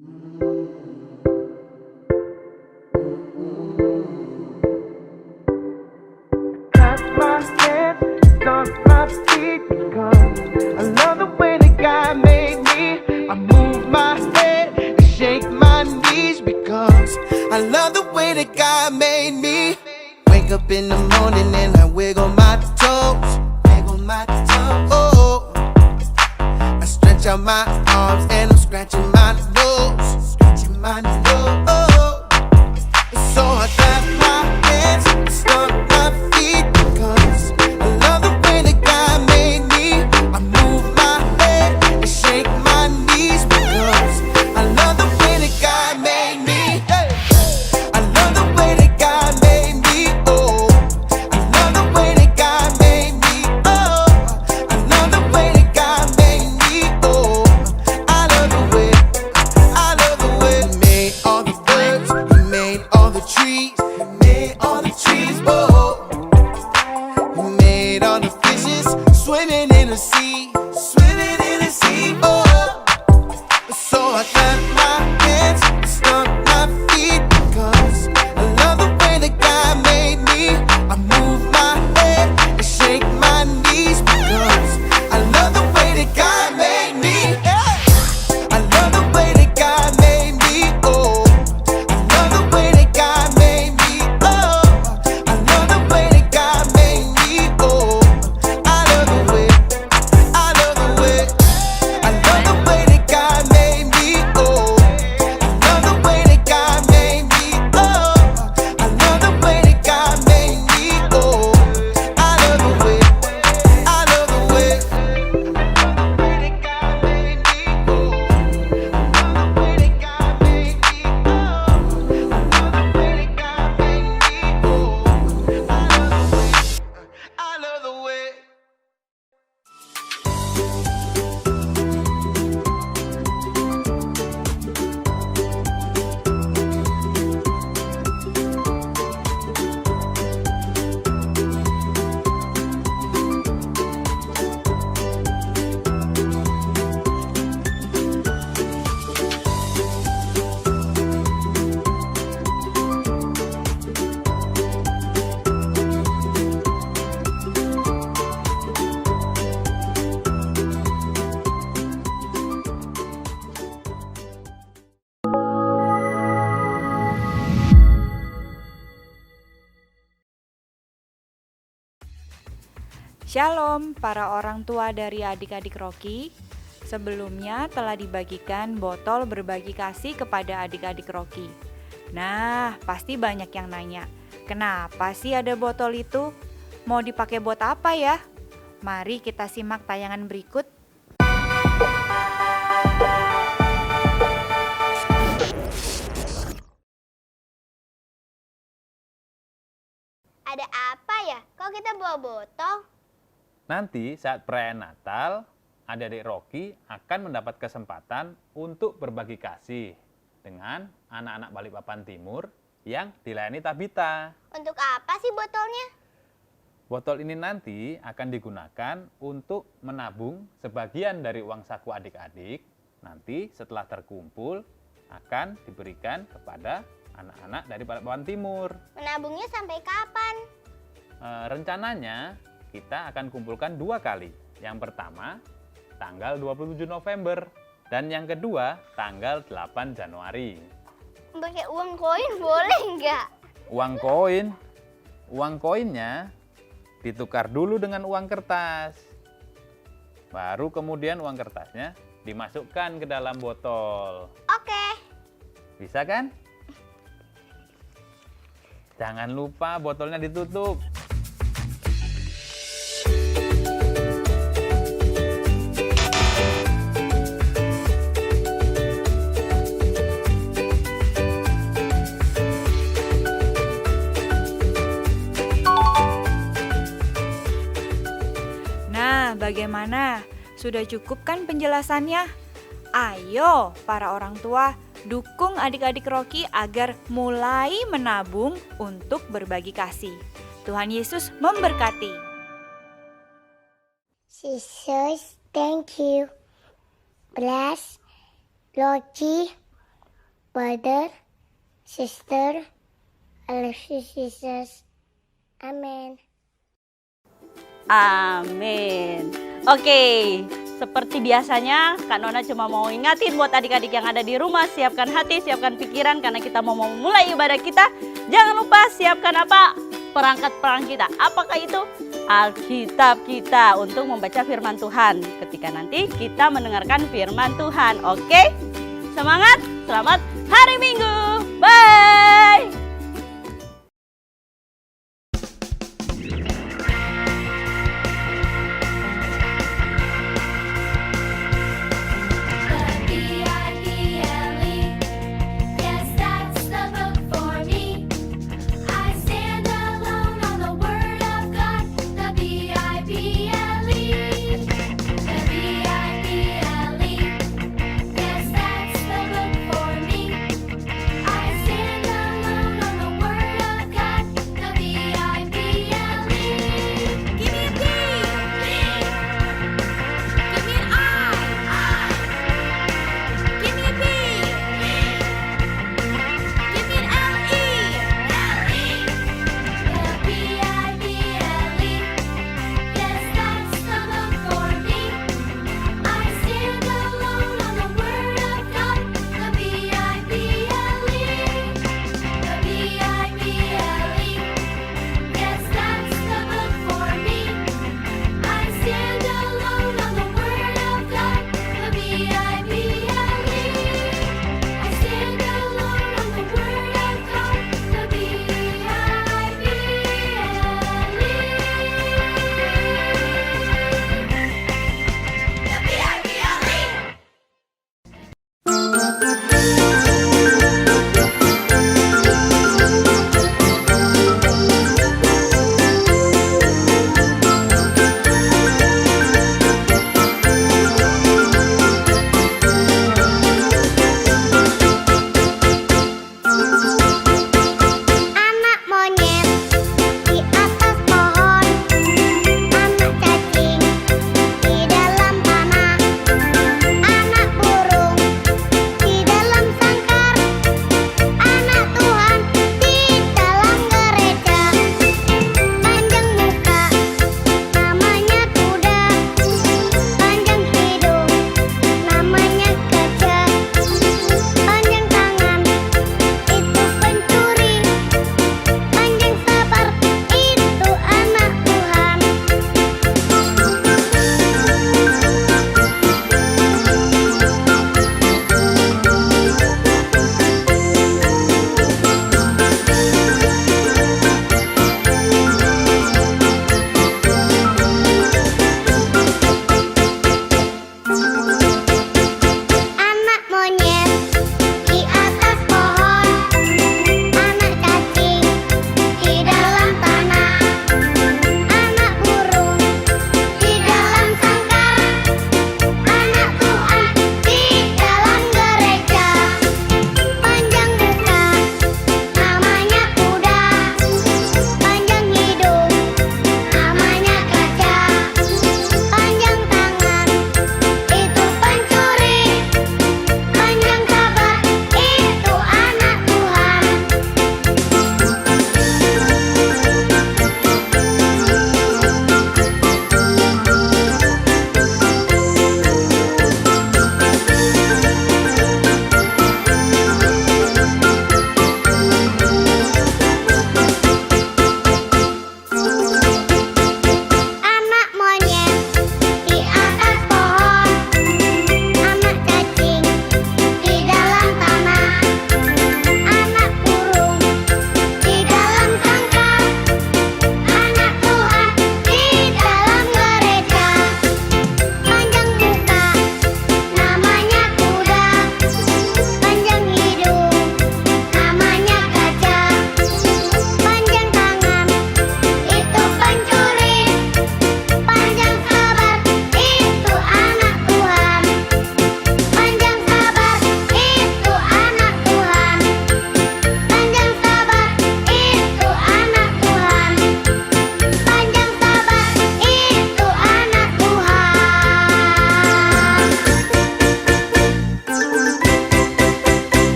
Touch my hand, stomp my feet, because I love the way that God made me. I move my head and shake my knees, because I love the way that God made me. Wake up in the morning and I wiggle my toes, oh, I stretch out my arms and I'm scratching my nose, oh, so I clap my hands, stomp my feet, because I love the way that God made me. I move my head and shake my knees, because I love the way that God made me. Hey. I love the way that God made me. Oh, I love the way that God made me. Oh, I love the way that God made me. Oh, I love the way. I love the way He made all the birds, He made all the trees, He made all the trees, oh. He made all the fishes swimming in the sea, oh. So I clap my hands, stomp my feet, because I love the way that God made me. I move my head and shake my knees, because I love the way that God made me. Yeah. I love the way that God made me. Oh, I love the way that God made me. Oh, I love the way that God made me. Oh, I love the way. I love the way. I love the way that God made me. Oh, I love the way that God made me. Oh, I love the way that God made me. Oh, I love the way. I love the way. I love the way. Shalom para orang tua dari adik-adik Rocky. Sebelumnya telah dibagikan botol berbagi kasih kepada adik-adik Rocky. Nah, pasti banyak yang nanya, kenapa sih ada botol itu? Mau dipakai buat apa ya? Mari kita simak tayangan berikut. Ada apa ya? Kok kita bawa botol? Nanti saat perayaan Natal, adik-adik Rocky akan mendapat kesempatan untuk berbagi kasih dengan anak-anak Balikpapan Timur yang dilayani Tabita. Untuk apa sih botolnya? Botol ini nanti akan digunakan untuk menabung sebagian dari uang saku adik-adik. Nanti setelah terkumpul akan diberikan kepada anak-anak dari Balikpapan Timur. Menabungnya sampai kapan? Rencananya kita akan kumpulkan 2 kali. Yang pertama tanggal 27 November dan yang kedua tanggal 8 Januari. Pakai uang koin boleh nggak? Uang koinnya ditukar dulu dengan uang kertas. Baru kemudian uang kertasnya dimasukkan ke dalam botol. Oke. Bisa kan? Jangan lupa botolnya ditutup. Nah, bagaimana? Sudah cukup kan penjelasannya? Ayo para orang tua, dukung adik-adik Rocky agar mulai menabung untuk berbagi kasih. Tuhan Yesus memberkati. Jesus, thank you. Bless Rocky brother, sister, I love you, Jesus. Amen. Amin. Oke, seperti biasanya Kak Nona cuma mau ingatin buat adik-adik yang ada di rumah, siapkan hati, siapkan pikiran karena kita mau memulai ibadah kita. Jangan lupa siapkan apa? Perangkat-perangkat kita. Apakah itu? Alkitab kita untuk membaca firman Tuhan ketika nanti kita mendengarkan firman Tuhan. Oke? Semangat, selamat hari Minggu. Bye. Yes, that's the book for me. I stand alone on the Word of God. The B-I-B-L-E. The B-I-B-L-E. Yes, that's the book for me.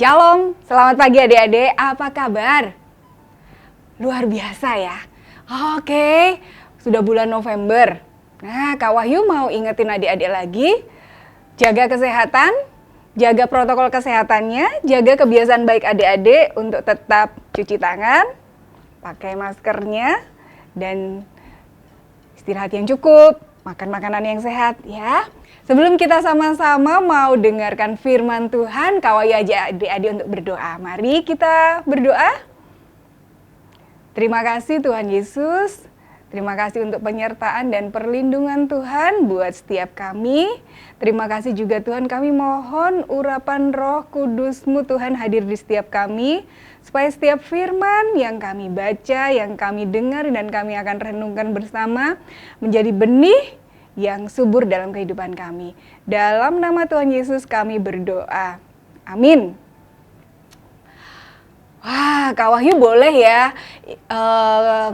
Shalom, selamat pagi adik-adik, apa kabar? Luar biasa ya. Oke, sudah bulan November. Nah, Kak Wahyu mau ingetin adik-adik lagi, jaga kesehatan, jaga protokol kesehatannya, jaga kebiasaan baik adik-adik untuk tetap cuci tangan, pakai maskernya, dan istirahat yang cukup, makan makanan yang sehat ya. Sebelum kita sama-sama mau dengarkan firman Tuhan, Kak Wahyu ajak adik-adik untuk berdoa. Mari kita berdoa. Terima kasih Tuhan Yesus. Terima kasih untuk penyertaan dan perlindungan Tuhan buat setiap kami. Terima kasih juga Tuhan, kami mohon urapan Roh Kudus-Mu Tuhan hadir di setiap kami. Supaya setiap firman yang kami baca, yang kami dengar dan kami akan renungkan bersama menjadi benih yang subur dalam kehidupan kami. Dalam nama Tuhan Yesus kami berdoa. Amin. Wah, Kak Wahyu boleh ya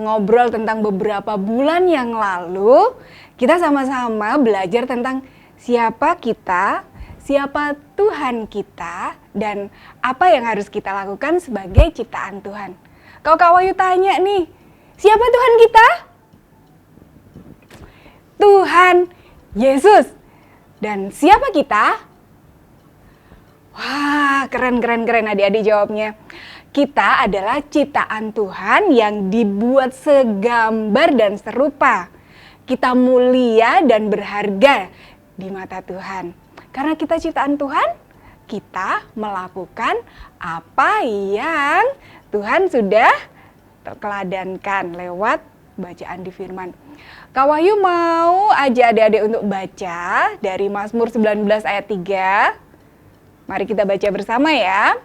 ngobrol tentang beberapa bulan yang lalu. Kita sama-sama belajar tentang siapa kita, siapa Tuhan kita, dan apa yang harus kita lakukan sebagai ciptaan Tuhan. Kalau Kak Wahyu tanya nih, siapa Tuhan kita? Tuhan Yesus. Dan siapa kita? Wah, keren adik-adik jawabnya. Kita adalah ciptaan Tuhan yang dibuat segambar dan serupa. Kita mulia dan berharga di mata Tuhan. Karena kita ciptaan Tuhan, kita melakukan apa yang Tuhan sudah terteladankan lewat bacaan di firman. Kak Wahyu mau ajak adik-adik untuk baca dari Mazmur 19 ayat 3. Mari kita baca bersama ya.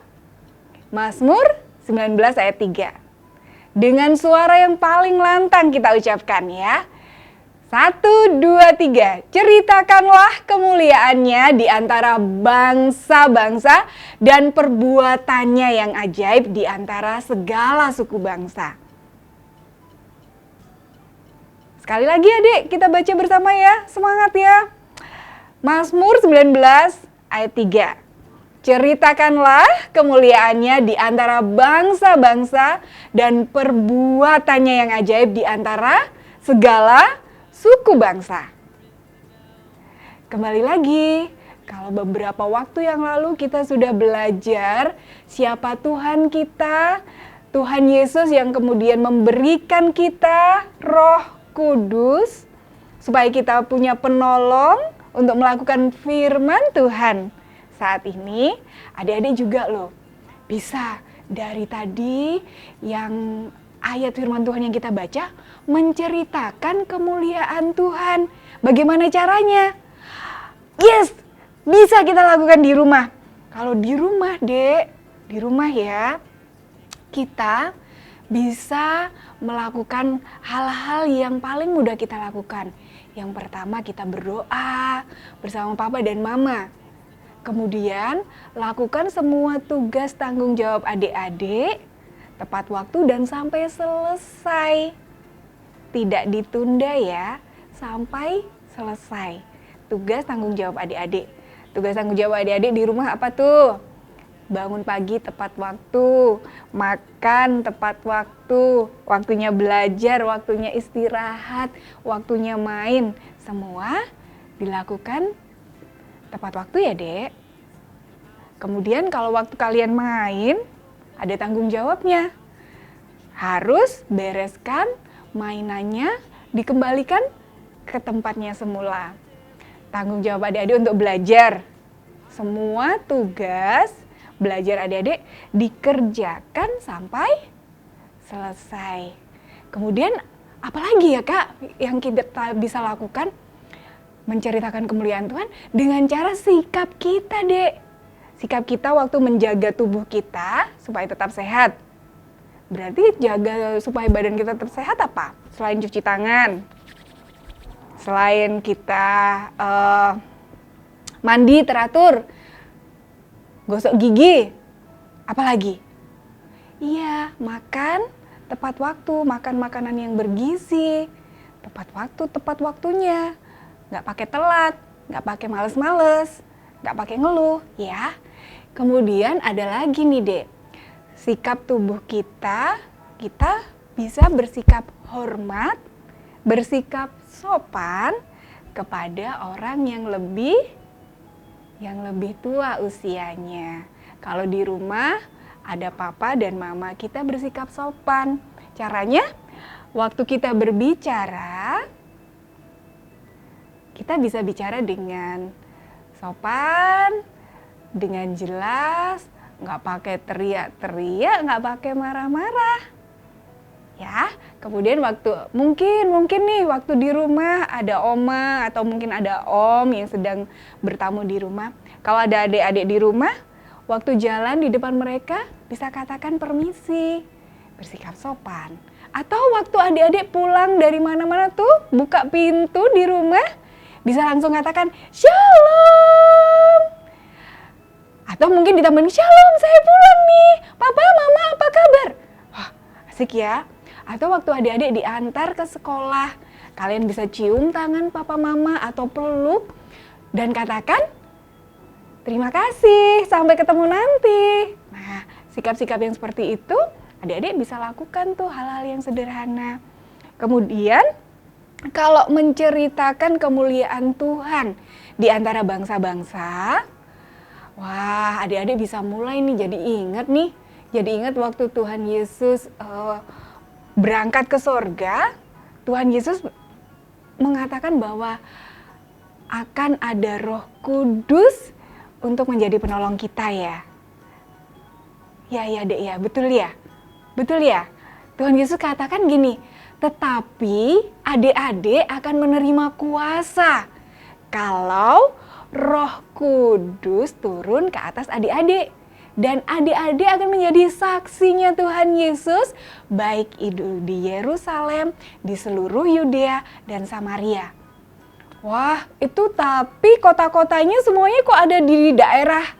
Mazmur 19 ayat 3. Dengan suara yang paling lantang kita ucapkan ya. 1, 2, 3. Ceritakanlah kemuliaannya di antara bangsa-bangsa dan perbuatannya yang ajaib di antara segala suku bangsa. Sekali lagi adik, kita baca bersama ya, semangat ya. Mazmur 19 ayat 3. Ceritakanlah kemuliaannya di antara bangsa-bangsa dan perbuatannya yang ajaib di antara segala suku bangsa. Kembali lagi, kalau beberapa waktu yang lalu kita sudah belajar siapa Tuhan kita, Tuhan Yesus yang kemudian memberikan kita Roh Kudus supaya kita punya penolong untuk melakukan firman Tuhan. Saat ini adik-adik juga loh bisa dari tadi yang ayat firman Tuhan yang kita baca menceritakan kemuliaan Tuhan. Bagaimana caranya? Yes, bisa kita lakukan di rumah. Kalau di rumah Dek, di rumah ya, kita bisa melakukan hal-hal yang paling mudah kita lakukan. Yang pertama kita berdoa bersama papa dan mama. Kemudian lakukan semua tugas tanggung jawab adik-adik tepat waktu dan sampai selesai. Tidak ditunda ya, sampai selesai. Tugas tanggung jawab adik-adik. Tugas tanggung jawab adik-adik di rumah apa tuh? Bangun pagi tepat waktu, makan tepat waktu, waktunya belajar, waktunya istirahat, waktunya main. Semua dilakukan tepat waktu ya Dek. Kemudian kalau waktu kalian main, ada tanggung jawabnya. Harus bereskan mainannya, dikembalikan ke tempatnya semula. Tanggung jawab adik-adik untuk belajar. Semua tugas belajar adik-adik dikerjakan sampai selesai. Kemudian apalagi ya Kak yang kita bisa lakukan? Menceritakan kemuliaan Tuhan dengan cara sikap kita Dek. Sikap kita waktu menjaga tubuh kita supaya tetap sehat. Berarti jaga supaya badan kita tetap sehat apa? Selain cuci tangan, selain kita mandi teratur, gosok gigi, apalagi? Iya, makan tepat waktu, makan makanan yang bergizi, tepat waktu, tepat waktunya. Nggak pakai telat, nggak pakai males-males, nggak pakai ngeluh, ya. Kemudian ada lagi nih Dek, sikap tubuh kita bisa bersikap hormat, bersikap sopan kepada orang yang lebih tua usianya. Kalau di rumah ada papa dan mama, kita bersikap sopan. Caranya, waktu kita berbicara, kita bisa bicara dengan sopan, dengan jelas, nggak pakai teriak-teriak, nggak pakai marah-marah. Ya, kemudian mungkin nih waktu di rumah ada oma atau mungkin ada om yang sedang bertamu di rumah. Kalau ada adik-adik di rumah, waktu jalan di depan mereka bisa katakan permisi, bersikap sopan. Atau waktu adik-adik pulang dari mana-mana tuh buka pintu di rumah, bisa langsung katakan shalom. Atau mungkin ditambahin shalom, saya pulang nih, papa, mama apa kabar? Wah, asik ya. Atau waktu adik-adik diantar ke sekolah, kalian bisa cium tangan papa mama atau peluk dan katakan terima kasih, sampai ketemu nanti. Nah, sikap-sikap yang seperti itu adik-adik bisa lakukan tuh hal-hal yang sederhana. Kemudian kalau menceritakan kemuliaan Tuhan di antara bangsa-bangsa, wah, adik-adik bisa mulai nih jadi ingat waktu Tuhan Yesus berangkat ke sorga. Tuhan Yesus mengatakan bahwa akan ada Roh Kudus untuk menjadi penolong kita ya. Ya Dek ya, betul ya. Tuhan Yesus katakan gini, tetapi adik-adik akan menerima kuasa kalau Roh Kudus turun ke atas adik-adik. Dan adik-adik akan menjadi saksinya Tuhan Yesus, baik itu di Yerusalem, di seluruh Yudea dan Samaria. Wah, itu tapi kota-kotanya semuanya kok ada di daerah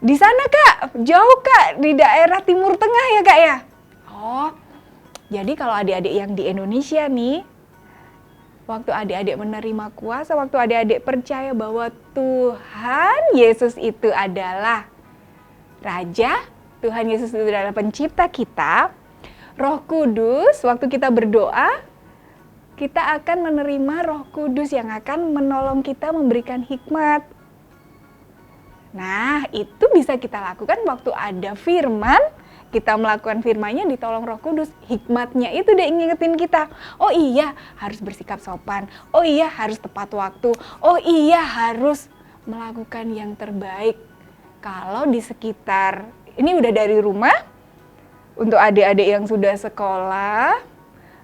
di sana Kak, jauh Kak, di daerah Timur Tengah ya Kak ya? Oh, jadi kalau adik-adik yang di Indonesia nih, waktu adik-adik menerima kuasa, waktu adik-adik percaya bahwa Tuhan Yesus itu adalah Raja, Tuhan Yesus itu adalah pencipta kita, Roh Kudus, waktu kita berdoa, kita akan menerima Roh Kudus yang akan menolong kita memberikan hikmat. Nah, itu bisa kita lakukan waktu ada firman, kita melakukan firman-Nya ditolong Roh Kudus. Hikmatnya itu dia ngingetin kita, oh iya harus bersikap sopan, oh iya harus tepat waktu, oh iya harus melakukan yang terbaik. Kalau di sekitar, ini udah dari rumah, untuk adik-adik yang sudah sekolah,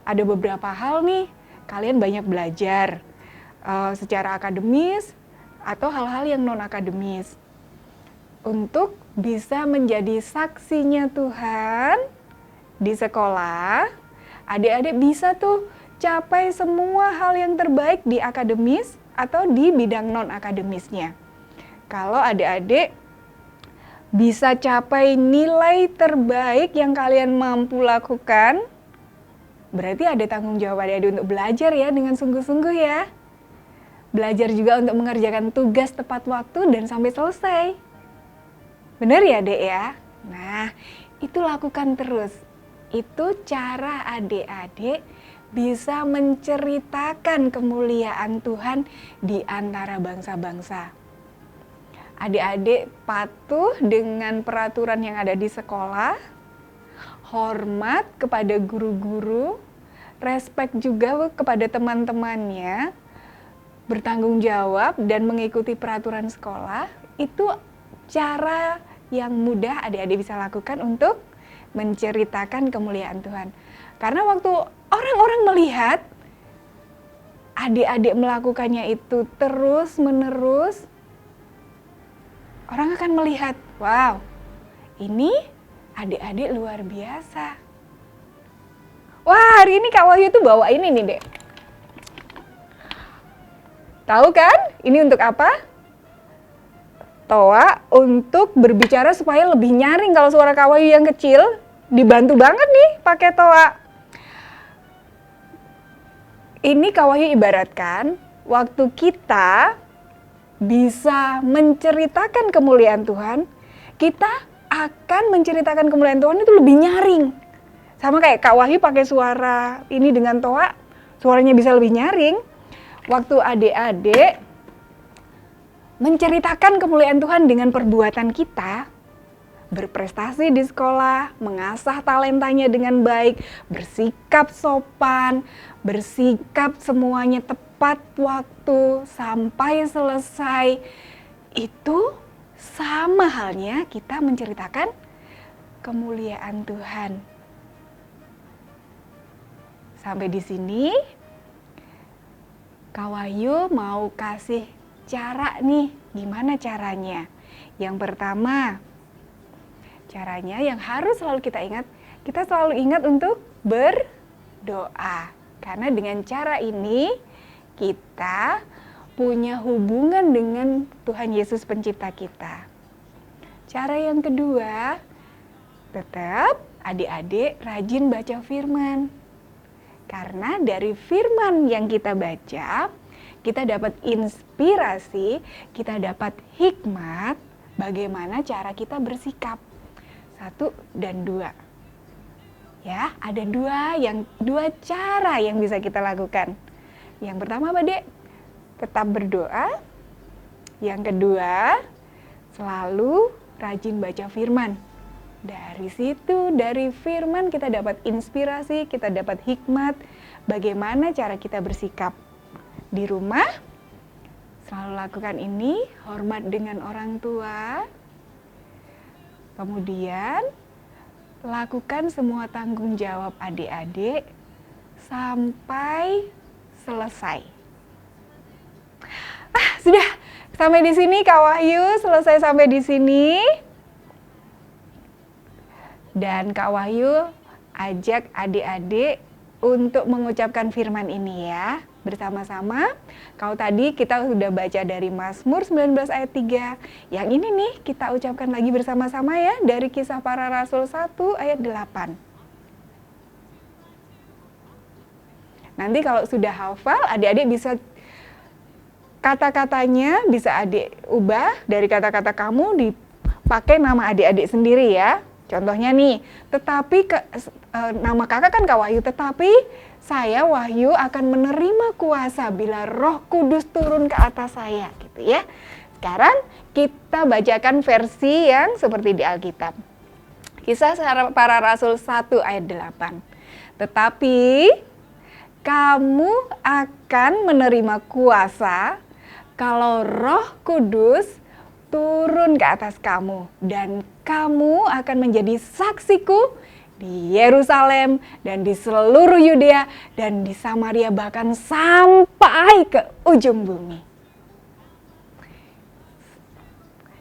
ada beberapa hal nih, kalian banyak belajar secara akademis atau hal-hal yang non-akademis. Untuk bisa menjadi saksinya Tuhan di sekolah, adik-adik bisa tuh capai semua hal yang terbaik di akademis atau di bidang non-akademisnya. Kalau adik-adik bisa capai nilai terbaik yang kalian mampu lakukan, berarti ada tanggung jawab adik-adik untuk belajar ya dengan sungguh-sungguh ya. Belajar juga untuk mengerjakan tugas tepat waktu dan sampai selesai. Benar ya Dek ya? Nah, itu lakukan terus. Itu cara adik-adik bisa menceritakan kemuliaan Tuhan di antara bangsa-bangsa. Adik-adik patuh dengan peraturan yang ada di sekolah, hormat kepada guru-guru, respek juga kepada teman-temannya, bertanggung jawab dan mengikuti peraturan sekolah, itu cara yang mudah adik-adik bisa lakukan untuk menceritakan kemuliaan Tuhan. Karena waktu orang-orang melihat adik-adik melakukannya itu terus-menerus, orang akan melihat, wow, ini adik-adik luar biasa. Wah, hari ini Kak Wahyu tuh bawa ini nih, Dek. Tahu kan? Ini untuk apa? Toa untuk berbicara supaya lebih nyaring. Kalau suara Kak Wahyu yang kecil, dibantu banget nih pakai toa. Ini Kak Wahyu ibaratkan, waktu kita bisa menceritakan kemuliaan Tuhan, kita akan menceritakan kemuliaan Tuhan itu lebih nyaring. Sama kayak Kak Wahyu pakai suara ini dengan Toa, suaranya bisa lebih nyaring. Waktu adik-adik menceritakan kemuliaan Tuhan dengan perbuatan kita, berprestasi di sekolah, mengasah talentanya dengan baik, bersikap sopan, bersikap semuanya tepat waktu sampai selesai, itu sama halnya kita menceritakan kemuliaan Tuhan. Sampai di sini, Kak Wahyu mau kasih cara nih, gimana caranya? Yang pertama, caranya yang harus selalu kita selalu ingat untuk berdoa. Karena dengan cara ini, kita punya hubungan dengan Tuhan Yesus pencipta kita. Cara yang kedua, tetap adik-adik rajin baca firman. Karena dari firman yang kita baca, kita dapat inspirasi, kita dapat hikmat bagaimana cara kita bersikap. 1 dan 2. Ya, ada dua cara yang bisa kita lakukan. Yang pertama apa, Dek? Tetap berdoa. Yang kedua, selalu rajin baca firman. Dari situ, dari firman kita dapat inspirasi, kita dapat hikmat bagaimana cara kita bersikap. Di rumah, selalu lakukan ini, hormat dengan orang tua. Kemudian, lakukan semua tanggung jawab adik-adik sampai selesai. Sudah sampai di sini Kak Wahyu, selesai sampai di sini. Dan Kak Wahyu ajak adik-adik untuk mengucapkan firman ini ya, bersama-sama. Kalau tadi kita sudah baca dari Mazmur 19 ayat 3. Yang ini nih kita ucapkan lagi bersama-sama ya, dari Kisah Para Rasul 1 ayat 8. Nanti kalau sudah hafal, adik-adik bisa kata-katanya bisa adik ubah dari kata-kata kamu dipakai nama adik-adik sendiri ya. Contohnya nih, nama kakak kan Kak Wahyu, tetapi saya Wahyu akan menerima kuasa bila Roh Kudus turun ke atas saya, gitu ya. Sekarang kita bacakan versi yang seperti di Alkitab. Kisah Para Rasul 1 ayat 8. Tetapi kamu akan menerima kuasa kalau Roh Kudus turun ke atas kamu, dan kamu akan menjadi saksiku di Yerusalem dan di seluruh Yudea dan di Samaria, bahkan sampai ke ujung bumi.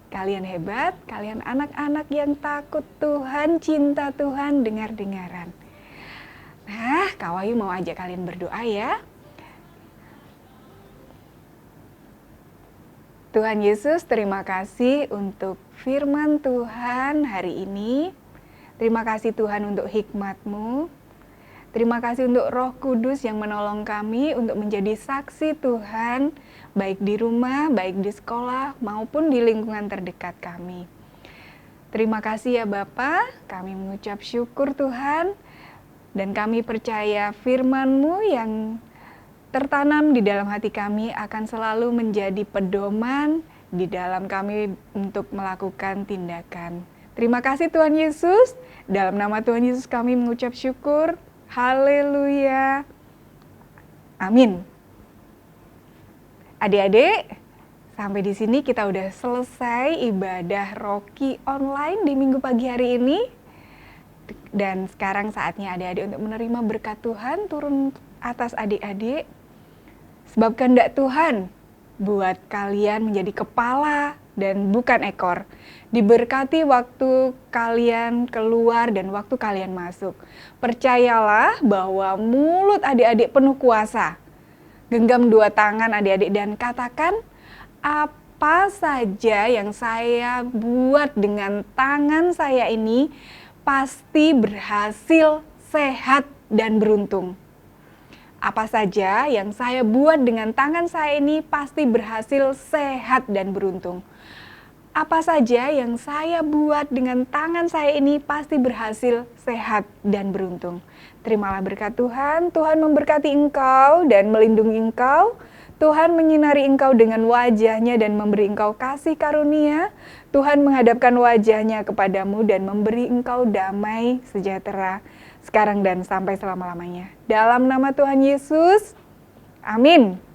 Kalian hebat, kalian anak-anak yang takut Tuhan, cinta Tuhan, dengar-dengaran. Nah, Kak Wahyu mau ajak kalian berdoa ya. Tuhan Yesus, terima kasih untuk firman Tuhan hari ini. Terima kasih Tuhan untuk hikmat-Mu. Terima kasih untuk Roh Kudus yang menolong kami untuk menjadi saksi Tuhan, baik di rumah, baik di sekolah, maupun di lingkungan terdekat kami. Terima kasih ya Bapa, kami mengucap syukur Tuhan, dan kami percaya firman-Mu yang tertanam di dalam hati kami akan selalu menjadi pedoman di dalam kami untuk melakukan tindakan. Terima kasih Tuhan Yesus, dalam nama Tuhan Yesus kami mengucap syukur. Haleluya. Amin. Adik-adik, sampai di sini kita udah selesai ibadah Rocky online di minggu pagi hari ini. Dan sekarang saatnya adik-adik untuk menerima berkat Tuhan turun atas adik-adik. Sebab kehendak Tuhan buat kalian menjadi kepala dan bukan ekor. Diberkati waktu kalian keluar dan waktu kalian masuk. Percayalah bahwa mulut adik-adik penuh kuasa. Genggam 2 tangan adik-adik dan katakan, apa saja yang saya buat dengan tangan saya ini pasti berhasil, sehat, dan beruntung. Apa saja yang saya buat dengan tangan saya ini pasti berhasil, sehat, dan beruntung. Apa saja yang saya buat dengan tangan saya ini pasti berhasil, sehat, dan beruntung. Terimalah berkat Tuhan, Tuhan memberkati engkau dan melindungi engkau. Tuhan menyinari engkau dengan wajah-Nya dan memberi engkau kasih karunia. Tuhan menghadapkan wajah-Nya kepadamu dan memberi engkau damai sejahtera, sekarang dan sampai selama-lamanya. Dalam nama Tuhan Yesus, amin.